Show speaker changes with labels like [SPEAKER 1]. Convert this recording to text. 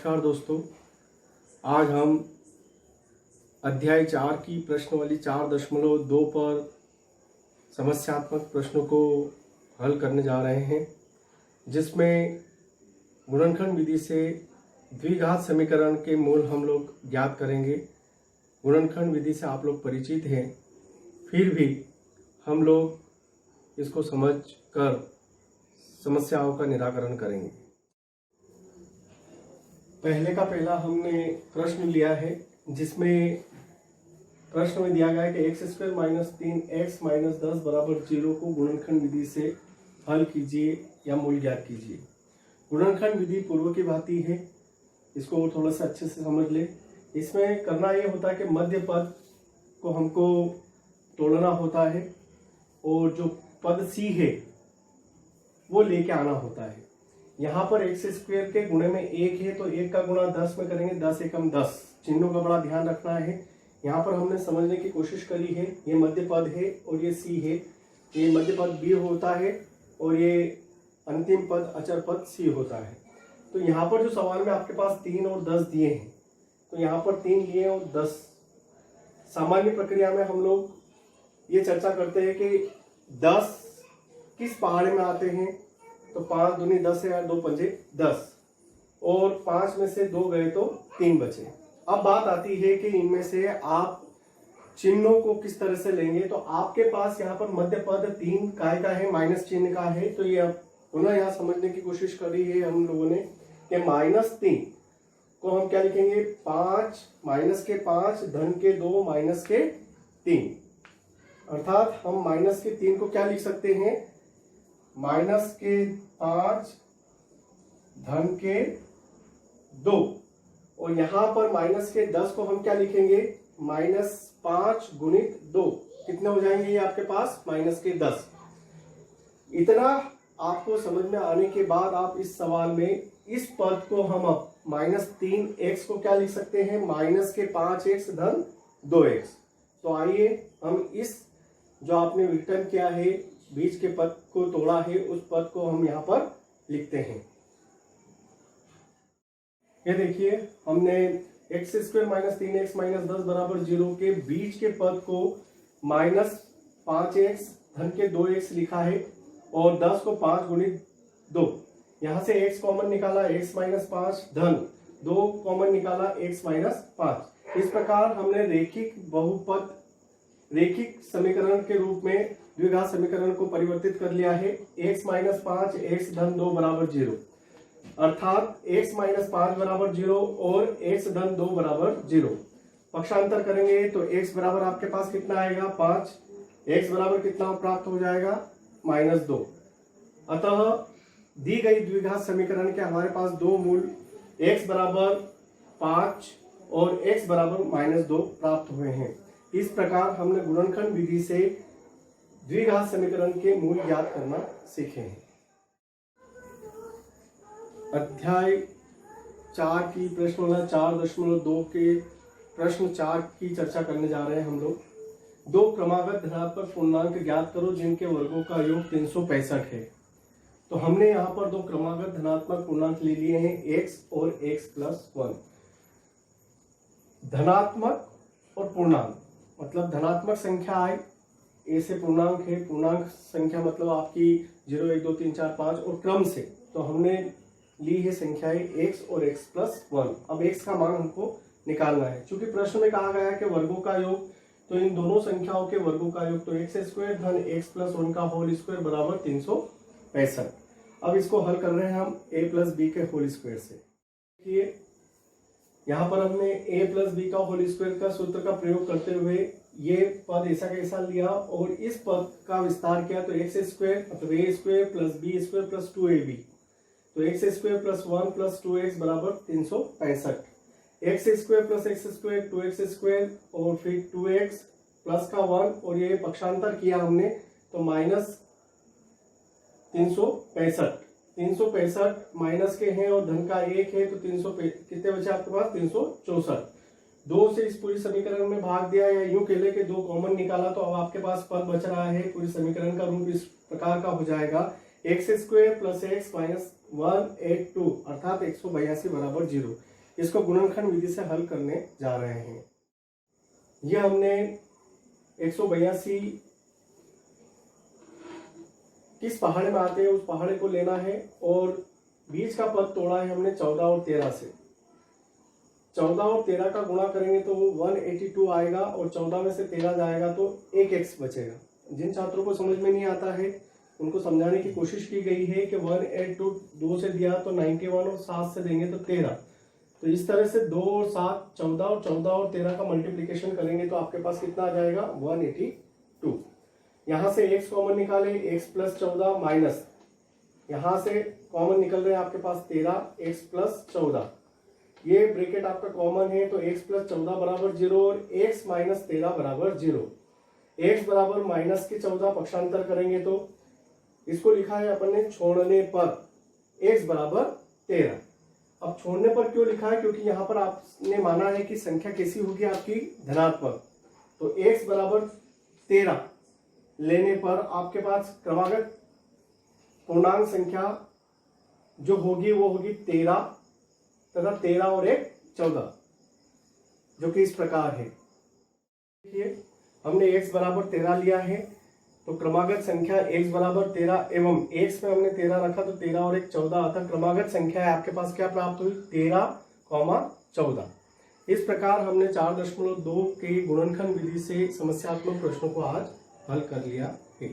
[SPEAKER 1] नमस्कार दोस्तों, आज हम अध्याय 4 की प्रश्नावली 4.2 पर समस्यात्मक प्रश्नों को हल करने जा रहे हैं, जिसमें गुणनखंड विधि से द्विघात समीकरण के मूल हम लोग ज्ञात करेंगे। गुणनखंड विधि से आप लोग परिचित हैं, फिर भी हम लोग इसको समझकर समस्याओं का निराकरण करेंगे। पहले का पहला हमने प्रश्न लिया है, जिसमें प्रश्न में दिया गया है कि x² - 3x - 10 = 0 को गुणनखंड विधि से हल कीजिए या मूल ज्ञात कीजिए। गुणनखंड विधि पूर्व की भांति है, इसको थोड़ा सा अच्छे से समझ ले। इसमें करना ये होता है कि मध्य पद को हमको तोड़ना होता है और जो पद c है वो लेके आना होता है। यहाँ पर x² के गुणे में 1 है, तो 1 का गुणा 10 में करेंगे, 10 एकम 10। चिन्हों का बड़ा ध्यान रखना है। यहाँ पर हमने समझने की कोशिश करी है, ये मध्य पद है और ये c है, ये मध्य पद b होता है और ये अंतिम पद अचर पद c होता है। तो यहाँ पर जो सवाल में आपके पास 3 और 10 दिए हैं, तो यहाँ पर 3 लिए और 10। सामान्य प्रक्रिया में हम लोग ये चर्चा करते हैं कि 10 किस पहाड़े में आते हैं, तो 5 दूनी 10 है, 2 पंजे 10, और 5 में से 2 गए तो 3 बचे। अब बात आती है कि इनमें से आप चिन्हों को किस तरह से लेंगे। तो आपके पास यहाँ पर मध्य पद 3 काय का है, माइनस चिन्ह का है, तो ये पुनः यहाँ समझने की कोशिश करी है हम लोगों ने कि -3 को हम क्या लिखेंगे, 5 माइनस के 5 धन के 2 माइनस के 3, अर्थात हम माइनस के 3 को क्या लिख सकते हैं, माइनस के 5 धन के 2, और यहां पर माइनस के 10 को हम क्या लिखेंगे, -5 गुणित 2। कितने हो जाएंगे ये आपके पास, माइनस के 10। इतना आपको समझ में आने के बाद आप इस सवाल में इस पद को हम अब -3x को क्या लिख सकते हैं, माइनस के 5x धन 2x। तो आइए हम इस जो आपने विघटन किया है, बीच के पद को तोड़ा है, उस पद को हम यहाँ पर लिखते हैं। ये देखिए, हमने x² - 3x - 10 = 0 के बीच के पद को -5x धन के 2x लिखा है और 10 को 5 गुणित 2। यहां से x कॉमन निकाला, x - 5 धन 2 कॉमन निकाला, x - 5। इस प्रकार हमने रैखिक समीकरण के रूप में द्विघात समीकरण को परिवर्तित कर लिया है। x - 5 x धन 2 = 0, अर्थात x - 5 = 0 और x धन 2 = 0। पक्षांतर करेंगे तो x बराबर आपके पास कितना आएगा, 5। x बराबर कितना प्राप्त हो जाएगा, -2। अतः दी गई द्विघात समीकरण के हमारे पास दो मूल x बराबर 5 और x बराबर -2 प्राप्त हुए हैं। इस प्रकार हमने गुणनखंड विधि से द्विघात समीकरण के मूल ज्ञात करना सीखे हैं। अध्याय 4 की प्रश्नोत्तरी 4.2 के प्रश्न 4 की चर्चा करने जा रहे हैं हम लोग। 2 क्रमागत धनात्मक पूर्णांक ज्ञात करो जिनके वर्गों का योग 365 है। तो हमने यहाँ पर 2 क्रमागत धनात्मक पूर्णांक ले लिए हैं, x और x+1। धनात्मक और पूर्णांक मतलब धनात्मक संख्या आई, ए से पूर्णांक है, पूर्णांक संख्या मतलब आपकी 0 1 2 3 4 5, और क्रम से तो हमने ली है संख्याएं x और x+1। अब x का मान हमको निकालना है। चूंकि प्रश्न में कहा गया है कि वर्गों का योग, तो इन दोनों संख्याओं के वर्गों का योग, तो x² धन x+1 का होल स्क्वायर बराबर 365। अब इसको हल कर रहे हैं हम a + b के होल स्क्वायर से। देखिए, यहाँ पर हमने a + b का होल स्क्वायर का सूत्र का प्रयोग करते हुए ये पद ऐसा कैसा लिया और इस पद का विस्तार किया, तो x² मतलब a² + b² + 2ab, तो x² + 1 + 2x बराबर 365। x² + x² 2x² और फिर 2x प्लस का 1, और ये पक्षांतर किया हमने तो -365। 365 माइनस के हैं और धन का 1 है, तो 300 कितने बचे आपके पास, 364। 2 से इस पूरी समीकरण में भाग दिया, या यूं कह ले कि 2 कॉमन निकाला, तो अब आपके पास पद बच रहा है। पूरी समीकरण का रूप इस प्रकार का हो जाएगा, x² + x - 182 अर्थात 182 = 0। इसको गुणनखंड विधि से हल करने जा रहे हैं। यह हमने 182 किस पहाड़े में आते हैं उस पहाड़े को लेना है और बीच का पद तोड़ा है हमने 14 और 13 से। 14 और 13 का गुणा करेंगे तो 182 आएगा और 14 में से 13 जाएगा तो 1x बचेगा। जिन छात्रों को समझ में नहीं आता है उनको समझाने की कोशिश की गई है कि 182 2 से दिया तो 91 और 7 से देंगे तो 13। तो इस तरह से 2 और 7 14 और 14 और 13 का मल्टीप्लीकेशन करेंगे तो आपके पास कितना आ जाएगा 182। यहां से x कॉमन निकाले, x प्लस 14 माइनस यहां से कॉमन निकल रहे हैं आपके पास 13 x प्लस 14। ये ब्रैकेट आपका कॉमन है तो x प्लस 14 बराबर 0 और x माइनस 13 बराबर 0। x बराबर माइनस के 14 पक्षांतर करेंगे तो इसको लिखा है अपन ने छोड़ने पर x बराबर 13। अब छोड़ने पर क्यों लिखा है, क्योंकि यहां पर आपने माना है कि संख्या कैसी होगी आपकी धनात्मक। तो x बराबर 13 लेने पर आपके पास क्रमागत पूर्णांक संख्या जो होगी वो होगी 13 तथा 13 और 1 14, जो कि इस प्रकार है। देखिए हमने x बराबर 13 लिया है तो क्रमागत संख्या x बराबर 13 एवं x में हमने 13 रखा तो 13 और 1 14, अतः क्रमागत संख्या है आपके पास क्या प्राप्त हुई 13, 14। इस प्रकार हमने 4.2 के गुणनखंड विधि से समस्यात्मक प्रश्नों को आज हल कर लिया है।